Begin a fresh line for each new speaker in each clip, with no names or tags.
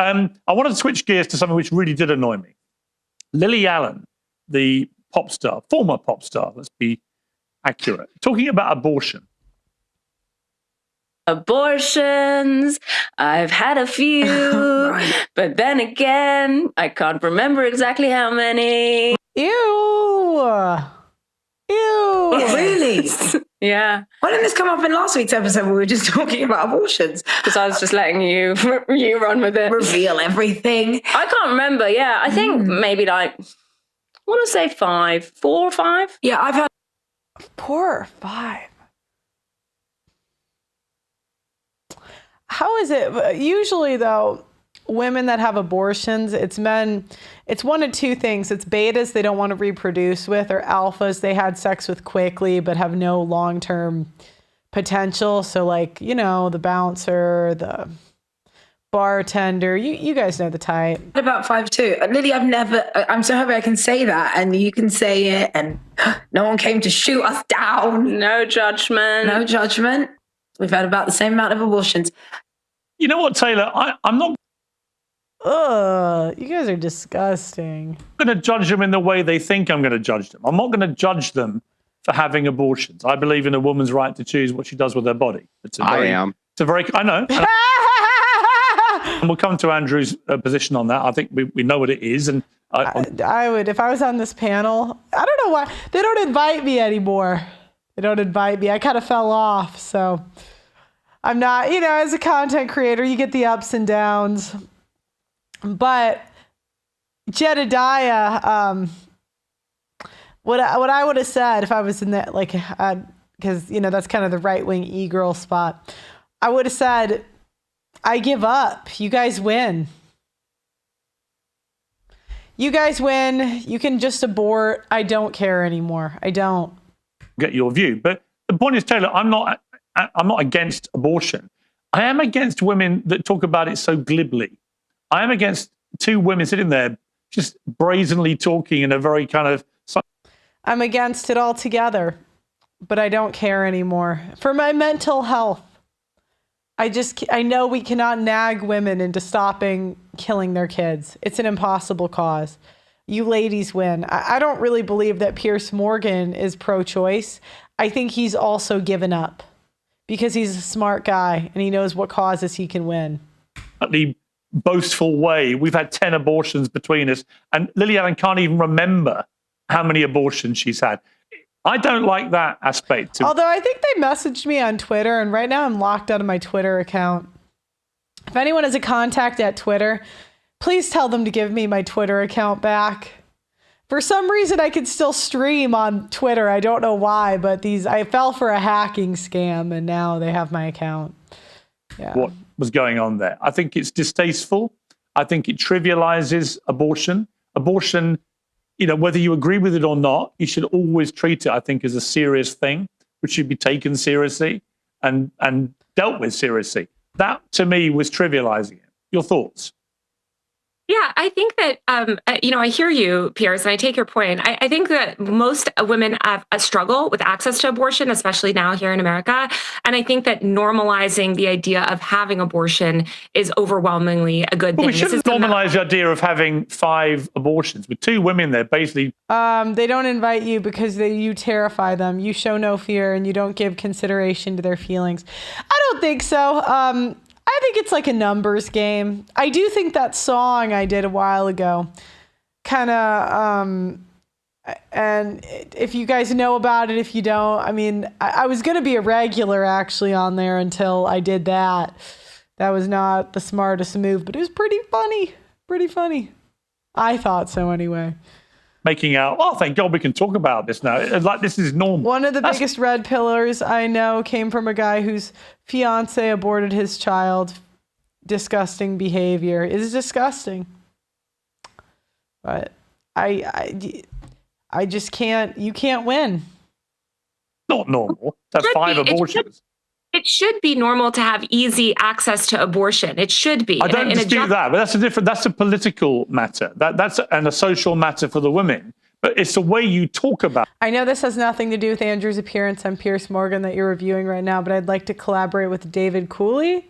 I wanted to switch gears to something which really did annoy me. Lily Allen, the pop star, former pop star, let's be accurate, talking about abortion.
Abortions, I've had a few,
Right.
but then again, I can't remember exactly how many.
Ew. Ew.
Really?
Yeah,
Why didn't this come up in last week's episode when we were just talking about abortions?
because I was just letting you run with it.
Reveal everything.
I can't remember. Yeah, I think maybe like, I want to say 4 or 5.
Yeah, I've heard
4 or 5. How is it? Usually, though, women that have abortions, it's men. It's one of two things. It's betas they don't want to reproduce with, or alphas they had sex with quickly but have no long-term potential. So, like, the bouncer, the bartender, you guys know the type.
about 5 too. Lily, I'm so happy I can say that and you can say it and no one came to shoot us down.
No judgment.
No judgment. We've had about the same amount of abortions.
You know what, Taylor? I'm not
Ugh, you guys are disgusting.
going to judge them in the way they think I'm going to judge them. I'm not going to judge them for having abortions. I believe in a woman's right to choose what she does with her body. I know. And we'll come to Andrew's position on that. I think we know what it is. And
I would, if I was on this panel, I don't know why they don't invite me anymore. They don't invite me. I kind of fell off. So I'm not, as a content creator, you get the ups and downs. But Jedediah, what I would have said if I was in that, like, because, that's kind of the right-wing e-girl spot. I would have said, I give up. You guys win. You guys win. You can just abort. I don't care anymore. I don't.
Get your view. But the point is, Taylor, I'm not against abortion. I am against women that talk about it so glibly. I am against 2 women sitting there just brazenly talking in a very kind of...
I'm against it altogether, but I don't care anymore. For my mental health, I know we cannot nag women into stopping killing their kids. It's an impossible cause. You ladies win. I don't really believe that Piers Morgan is pro-choice. I think he's also given up because he's a smart guy and he knows what causes he can win.
The boastful way, we've had 10 abortions between us, and Lily Allen can't even remember how many abortions she's had. I don't like that aspect.
Although I think they messaged me on Twitter, and right now I'm locked out of my Twitter account. If anyone has a contact at Twitter, please tell them to give me my Twitter account back. For some reason, I can still stream on Twitter. I don't know why, but I fell for a hacking scam, and now they have my account. Yeah.
What was going on there? I think it's distasteful. I think it trivializes abortion. Abortion, whether you agree with it or not, you should always treat it, I think, as a serious thing, which should be taken seriously and dealt with seriously. That, to me, was trivializing it. Your thoughts?
Yeah, I think that, I hear you, Piers, and I take your point. I think that most women have a struggle with access to abortion, especially now here in America. And I think that normalizing the idea of having abortion is overwhelmingly a good thing.
We shouldn't normalize the idea of having 5 abortions with 2 women there, basically.
They don't invite you because you terrify them. You show no fear and you don't give consideration to their feelings. I don't think so. I think it's like a numbers game. I do think that song I did a while ago kind of, and if you guys know about it, if you don't, I was going to be a regular actually on there until I did that. That was not the smartest move, but it was pretty funny. I thought so anyway.
Making out, thank God we can talk about this now. Like, this is normal.
One of the biggest red pillars I know came from a guy whose fiance aborted his child. Disgusting behavior. It is disgusting. But I just can't, you can't win.
Not normal. That's 5 abortions.
It should be normal to have easy access to abortion. It should be.
I don't dispute that, but that's a political matter. That's a social matter for the women. But it's the way you talk about it.
I know this has nothing to do with Andrew's appearance on Piers Morgan that you're reviewing right now, but I'd like to collaborate with David Cooley.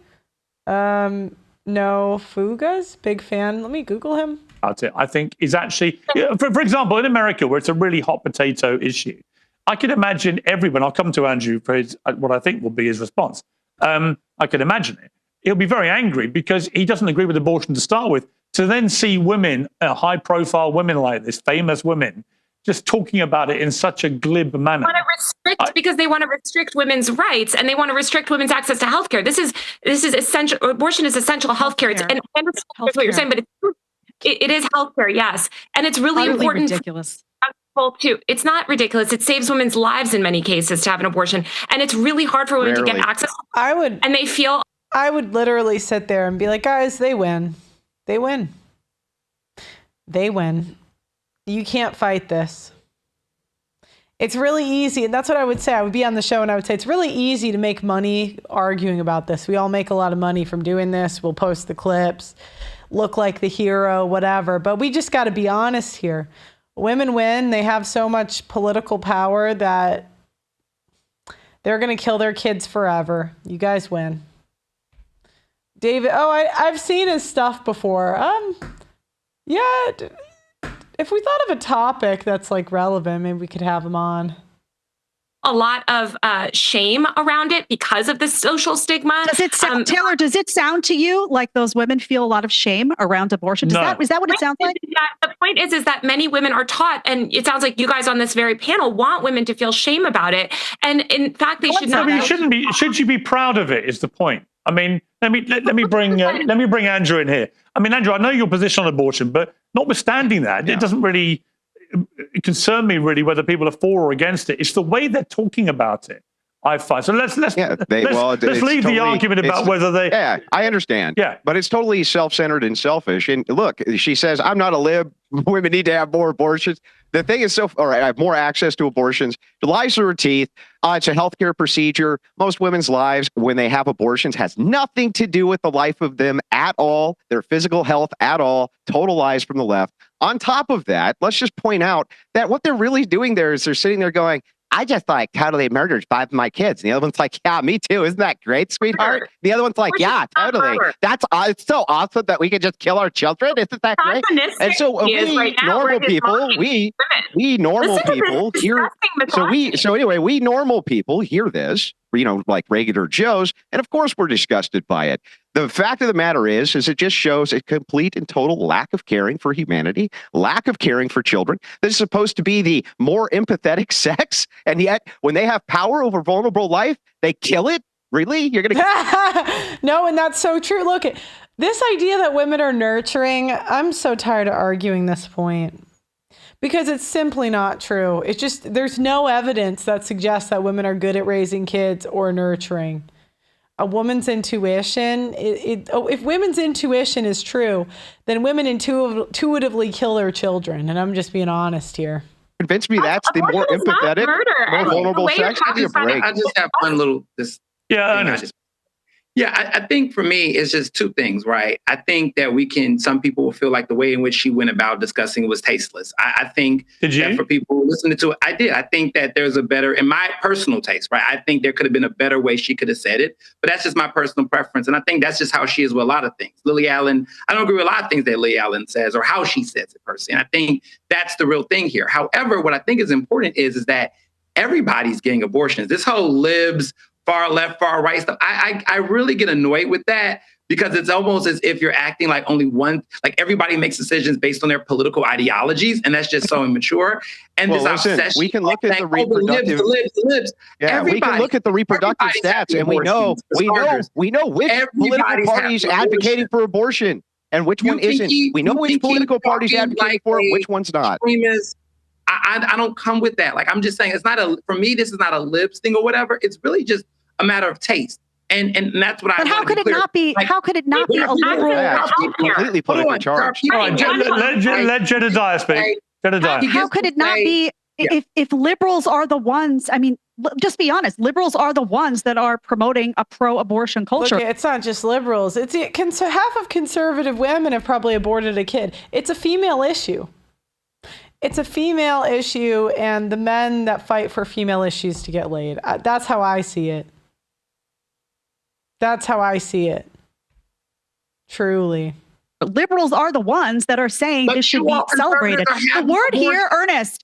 No Fugas, big fan. Let me Google him.
About it, I think is actually, for example, in America, where it's a really hot potato issue, I can imagine everyone. I'll come to Andrew for what I think will be his response. I can imagine it. He'll be very angry because he doesn't agree with abortion to start with. To then see women, high-profile women like this, famous women, just talking about it in such a glib manner.
Because they want to restrict women's rights and they want to restrict women's access to healthcare. This is essential. Abortion is essential healthcare. And it's what you're saying, but it is healthcare, yes, and it's really important.
Ridiculous.
Too. It's not ridiculous. It saves women's lives in many cases to have an abortion, and it's really hard for women to get access. And they feel.
I would literally sit there and be like, guys, they win. They win. They win. You can't fight this. It's really easy. And that's what I would say. I would be on the show and I would say, it's really easy to make money arguing about this. We all make a lot of money from doing this. We'll post the clips, look like the hero, whatever. But we just got to be honest here. Women win. They have so much political power that they're going to kill their kids forever. You guys win. David, I've seen his stuff before. Yeah, if we thought of a topic that's like relevant, maybe we could have him on.
A lot of shame around it because of the social stigma.
Does it sound, Taylor, does it sound to you like those women feel a lot of shame around abortion? Is that what it sounds like?
The point is that many women are taught, and it sounds like you guys on this very panel want women to feel shame about it. And in fact, they should not.
You shouldn't be. Should you be proud of it? Is the point? I mean, let me bring Andrew in here. I mean, Andrew, I know your position on abortion, but notwithstanding that, it doesn't really concern me really whether people are for or against it. It's the way they're talking about it. I find. So let's leave the argument about whether they.
Yeah, I understand.
Yeah,
but it's totally self-centered and selfish. And look, she says, "I'm not a lib. Women need to have more abortions." The thing is, have more access to abortions. It lies through her teeth. It's a healthcare procedure. Most women's lives, when they have abortions, has nothing to do with the life of them at all, their physical health at all. Total lies from the left. On top of that, let's just point out that what they're really doing there is they're sitting there going, I just like totally murdered 5 of my kids. And the other one's like, yeah, me too. Isn't that great, sweetheart? The other one's like, yeah, totally. That's it's so awesome that we can just kill our children. Isn't that great? And so we normal people, we normal people hear. So anyway, we normal people hear this, like regular Joes, and of course we're disgusted by it. The fact of the matter is it just shows a complete and total lack of caring for humanity, lack of caring for children. This is supposed to be the more empathetic sex, and yet when they have power over vulnerable life, they kill it. Really? You're going to...
No, and that's so true. Look, this idea that women are nurturing, I'm so tired of arguing this point. Because it's simply not true. It's just, there's no evidence that suggests that women are good at raising kids or nurturing. A woman's intuition, if women's intuition is true, then women intuitively kill their children. And I'm just being honest here.
Convince me that's the more empathetic, more vulnerable sex. Give me a break.
I just have one little... I think for me, it's just 2 things, right? I think that some people will feel like the way in which she went about discussing was tasteless. I think that for people who listening to it, I did. I think that there's a better, in my personal taste, right? I think there could have been a better way she could have said it, but that's just my personal preference. And I think that's just how she is with a lot of things. Lily Allen, I don't agree with a lot of things that Lily Allen says or how she says it per se. And I think that's the real thing here. However, what I think is important is that everybody's getting abortions. This whole libs, far left, far right stuff. I really get annoyed with that because it's almost as if you're acting like only one, like everybody makes decisions based on their political ideologies, and that's just so immature. And this obsession.
We can look at the reproductive.
The libs.
Yeah, we can look at the reproductive stats, and we know which political parties advocating for abortion and which one isn't. We know which political parties advocating for it, which one's not.
I don't come with that. Like, I'm just saying, for me, this is not a libs thing or whatever. It's really just a matter of taste. And that's what I.
But how could it not be? How could it not be a liberal?
Completely politically charged.
All right, let Jedediah speak. Jedediah.
How could it not be? If liberals are the ones, I mean, just be honest, liberals are the ones that are promoting a pro-abortion culture.
Look, it's not just liberals. Half of conservative women have probably aborted a kid. It's a female issue. It's a female issue, and the men that fight for female issues to get laid. That's how I see it. That's how I see it. Truly.
Liberals are the ones that are saying this should be celebrated. The word here, Ernest,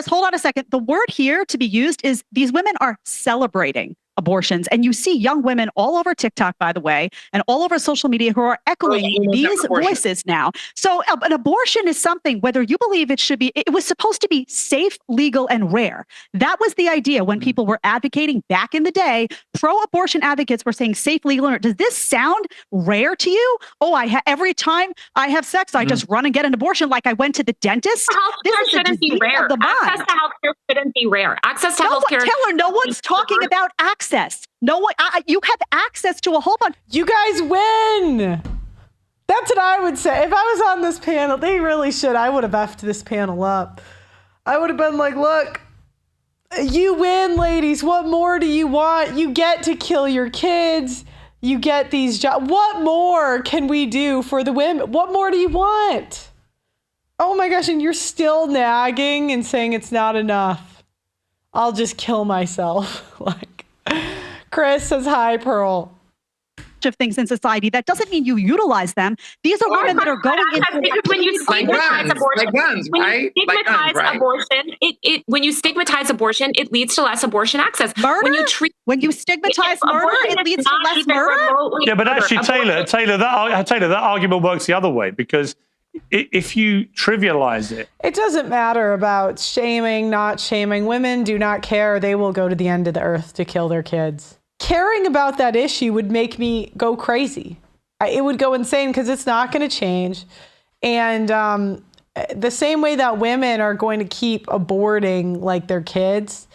hold on a second. The word here to be used is these women are celebrating abortions. And you see young women all over TikTok, by the way, and all over social media who are echoing these voices now. So an abortion is something, whether you believe it should be, it was supposed to be safe, legal, and rare. That was the idea when people were advocating back in the day. Pro-abortion advocates were saying safe, legal, and rare. Does this sound rare to you? Oh, every time I have sex, I just run and get an abortion like I went to the dentist?
Healthcare shouldn't be rare. Access to healthcare shouldn't be rare. Access to healthcare.
Taylor, no one's talking about access. No one, you have access to a whole bunch.
You guys win. That's what I would say. If I was on this panel, they really should. I would have effed this panel up. I would have been like, look, you win, ladies. What more do you want? You get to kill your kids. You get these jobs. What more can we do for the women? What more do you want? Oh my gosh, and you're still nagging and saying it's not enough. I'll just kill myself. Like, Chris says, hi, Pearl.
Of things in society. That doesn't mean you utilize them. These are women that are going into
when you stigmatize abortion, when you stigmatize abortion, it leads to less abortion access.
Murder? When you stigmatize murder, it leads to less murder.
Yeah, but actually, Taylor, that argument works the other way, because if you trivialize it,
it doesn't matter about shaming, not shaming. Women do not care. They will go to the end of the earth to kill their kids. Caring about that issue would make me go crazy. It would go insane because it's not going to change. And the same way that women are going to keep aborting like their kids,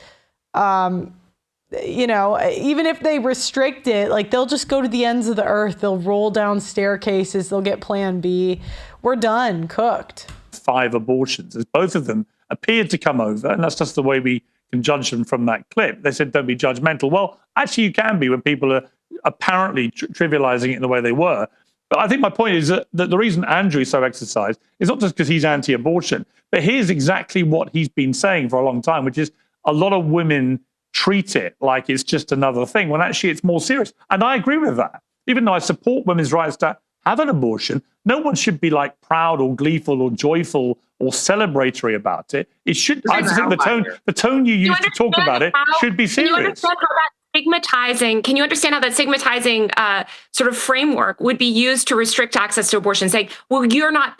you know, even if they restrict it, like they'll just go to the ends of the earth. They'll roll down staircases. They'll get plan B. We're done, cooked. 5 abortions, as both of them appeared to come over. And that's just the way we can judge them from that clip. They said, don't be judgmental. Well, actually, you can be when people are apparently trivializing it in the way they were. But I think my point is that the reason Andrew is so exercised is not just because he's anti-abortion, but here's exactly what he's been saying for a long time, which is a lot of women treat it like it's just another thing, when actually it's more serious. And I agree with that. Even though I support women's rights to have an abortion, no one should be like proud or gleeful or joyful or celebratory about it. It should, I think the tone you use to talk about it should be serious.
Can you understand how that stigmatizing sort of framework would be used to restrict access to abortion, saying, well, you're not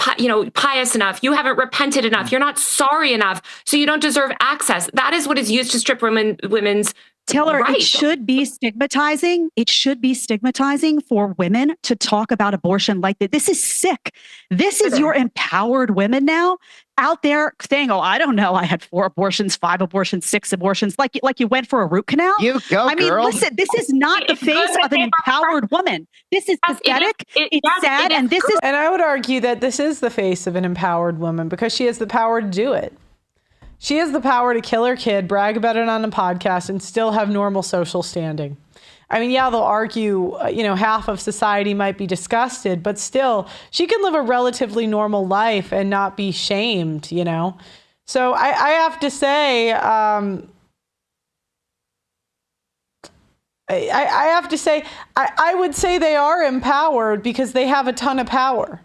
pious enough, you haven't repented enough, you're not sorry enough, so you don't deserve access. That is what is used to strip women's
Taylor,
right.
It should be stigmatizing. It should be stigmatizing for women to talk about abortion like that. This is sick. This is your empowered women now out there saying, oh, I don't know, I had 4 abortions, 5 abortions, 6 abortions, like you went for a root canal.
You go,
I mean,
girl.
listen, this is not the face of an empowered woman. This is pathetic. It's sad. And this is.
And I would argue that this is the face of an empowered woman because she has the power to do it. She has the power to kill her kid, brag about it on a podcast, and still have normal social standing. I mean, yeah, they'll argue, half of society might be disgusted, but still, she can live a relatively normal life and not be shamed, So I have to say, I would say they are empowered because they have a ton of power,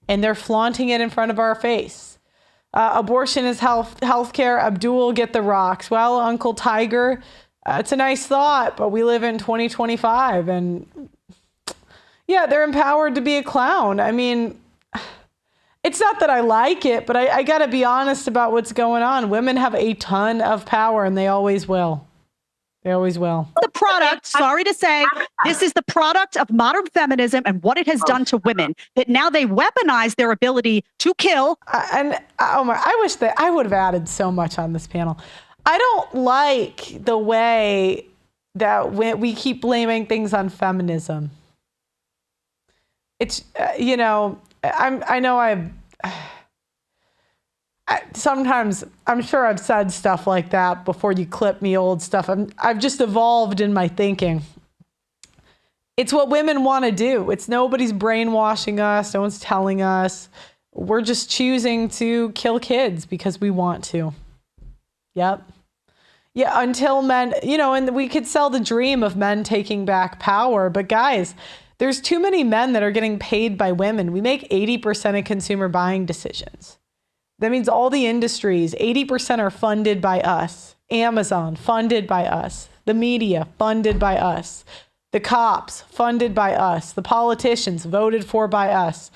and they're flaunting it in front of our face. Abortion is healthcare. Abdul, get the rocks. Well, Uncle Tiger, it's a nice thought, but we live in 2025, and yeah, they're empowered to be a clown. I mean, it's not that I like it, but I got to be honest about what's going on. Women have a ton of power, and they always will. They always will.
The product, sorry to say, this is the product of modern feminism and what it has done to women, that now they weaponize their ability to kill.
I wish that I would have added so much on this panel. I don't like the way that we keep blaming things on feminism. It's, sometimes I'm sure I've said stuff like that before you clip me old stuff. I've just evolved in my thinking. It's what women want to do. It's nobody's brainwashing us. No one's telling us. We're just choosing to kill kids because we want to. Yep. Yeah, until men, and we could sell the dream of men taking back power. But guys, There's too many men that are getting paid by women. We make 80% of consumer buying decisions. That means all the industries, 80% are funded by us. Amazon, funded by us. The media, funded by us. The cops, funded by us. The politicians, voted for by us.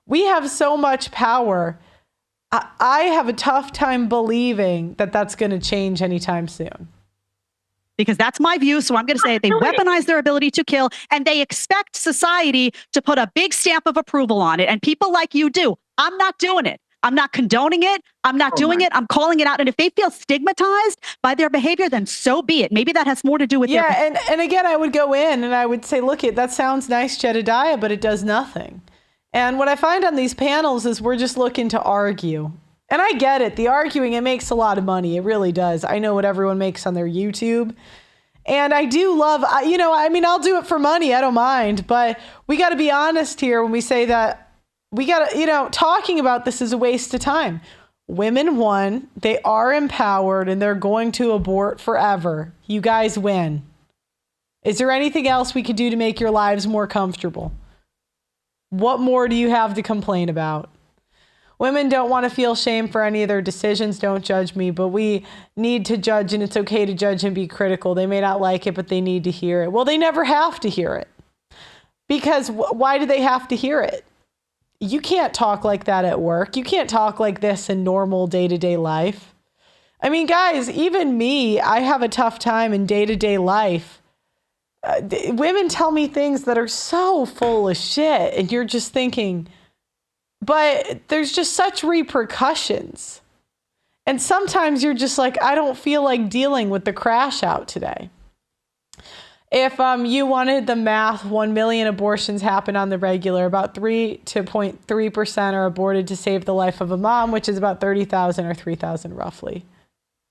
We have so much power. I have a tough time believing that that's going to change anytime soon.
Because that's my view. So I'm going to say they weaponize their ability to kill, and they expect society to put a big stamp of approval on it. And people like you do. I'm not doing it. I'm not condoning it. I'm not doing it. I'm calling it out. And if they feel stigmatized by their behavior, then so be it. Maybe that has more to do with
and again, I would go in and I would say, look, that sounds nice, Jedediah, but it does nothing. And what I find on these panels is we're just looking to argue. And I get it. The arguing, it makes a lot of money. It really does. I know what everyone makes on their YouTube. And I do love, I'll do it for money. I don't mind. But we got to be honest here when we say that we got to, talking about this is a waste of time. Women won. They are empowered and they're going to abort forever. You guys win. Is there anything else we could do to make your lives more comfortable? What more do you have to complain about? Women don't want to feel shame for any of their decisions. Don't judge me, but we need to judge, and it's okay to judge and be critical. They may not like it, but they need to hear it. Well, they never have to hear it. Because why do they have to hear it? You can't talk like that at work. You can't talk like this in normal day-to-day life. I mean, guys, even me, I have a tough time in day-to-day life. Women tell me things that are so full of shit, and you're just thinking, but there's just such repercussions. And sometimes you're just like, I don't feel like dealing with the crash out today. If you wanted the math, 1 million abortions happen on the regular. About 2.3% are aborted to save the life of a mom, which is about 30,000 or 3,000 roughly.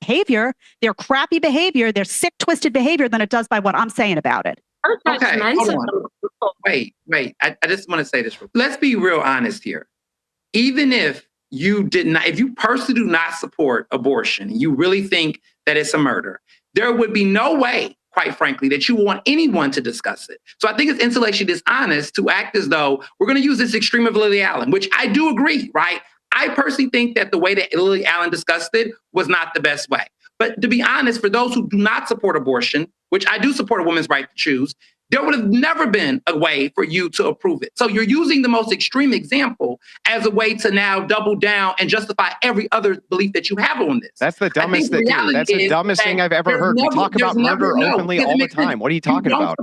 Behavior, their crappy behavior, their sick, twisted behavior than it does by what I'm saying about it.
Okay, hold on. Wait. I just want to say this. Let's be real honest here. Even if you personally do not support abortion, you really think that it's a murder, there would be no way, quite frankly, that you want anyone to discuss it. So I think it's intellectually dishonest to act as though we're going to use this extreme of Lily Allen, which I do agree, right? I personally think that the way that Lily Allen discussed it was not the best way. But to be honest, for those who do not support abortion, which I do support a woman's right to choose, there would have never been a way for you to approve it. So you're using the most extreme example as a way to now double down and justify every other belief that you have on this.
That's the dumbest thing. That's the dumbest thing I've ever heard. We talk about murder openly all the time. What are you talking about?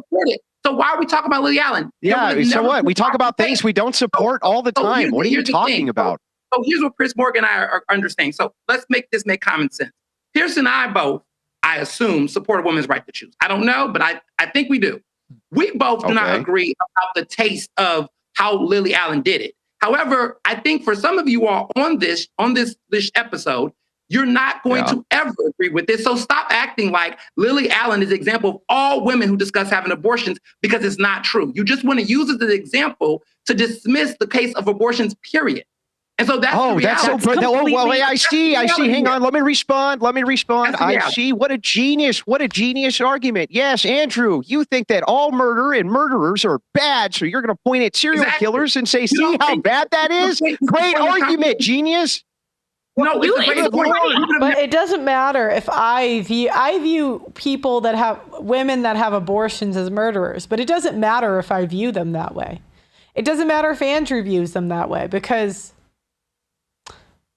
So why are we talking about Lily Allen?
Yeah, so what? We talk about things we don't support all the time. What are you talking about?
So here's what Chris Morgan and I are understanding. So let's make this make common sense. Pierce and I both, I assume, support a woman's right to choose. I don't know, but I think we do. We both do not agree about the taste of how Lily Allen did it. However, I think for some of you all on this episode, you're not going to ever agree with this. So stop acting like Lily Allen is an example of all women who discuss having abortions, because it's not true. You just want to use it as an example to dismiss the case of abortions, period. And so that's
that's so good. I see. Hang on. Let me respond. I see. What a genius argument. Yes, Andrew, you think that all murder and murderers are bad, so you're going to point at serial killers and say, see how bad that is? Great argument, genius.
No, but it doesn't matter if I view people that have women that have abortions as murderers, but it doesn't matter if I view them that way. It doesn't matter if Andrew views them that way, because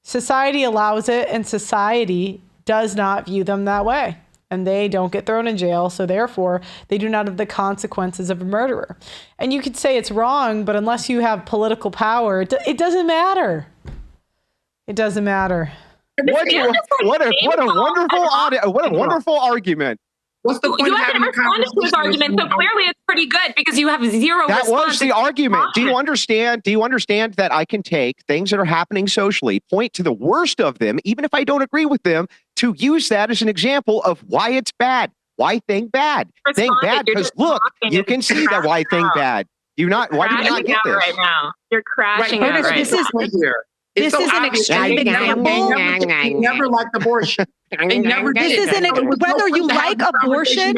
society allows it, and society does not view them that way. And they don't get thrown in jail, so therefore they do not have the consequences of a murderer. And you could say it's wrong, but unless you have political power, it doesn't matter. It doesn't matter.
What a wonderful argument.
What's the point?
You haven't responded to his argument, so clearly it's pretty good because you have zero.
That was the argument. Do you understand that I can take things that are happening socially, point to the worst of them, even if I don't agree with them, to use that as an example of why it's bad. Why thing bad? Thing bad because look, you can see that why thing bad. Why do you not get this?
Right now, you're crashing out right now.
This is an extreme example.
They never liked abortion. They never did.
This is whether you like abortion,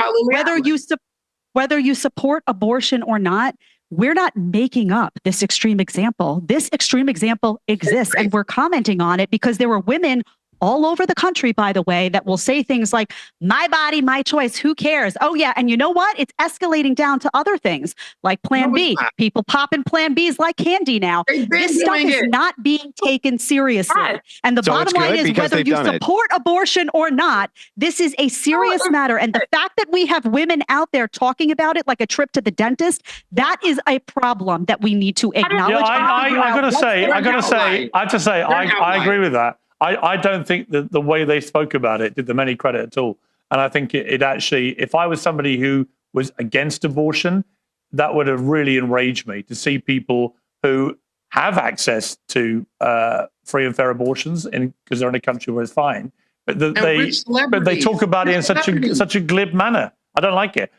whether you support abortion or not. we're not making up this extreme example. This extreme example exists, and we're commenting on it because there were women all over the country, by the way, that will say things like, my body, my choice, who cares? Oh, yeah. And you know what? It's escalating down to other things like Plan B. People popping Plan Bs like candy now. This stuff is not being taken seriously. And the bottom line is, whether you support abortion or not, this is a serious matter. And the fact that we have women out there talking about it like a trip to the dentist, that is a problem that we need to acknowledge.
I have to say, I agree with that. I don't think that the way they spoke about it did them any credit at all. And I think it actually, if I was somebody who was against abortion, that would have really enraged me to see people who have access to free and fair abortions because they're in a country where it's fine. But they talk about it in such a glib manner. I don't like it.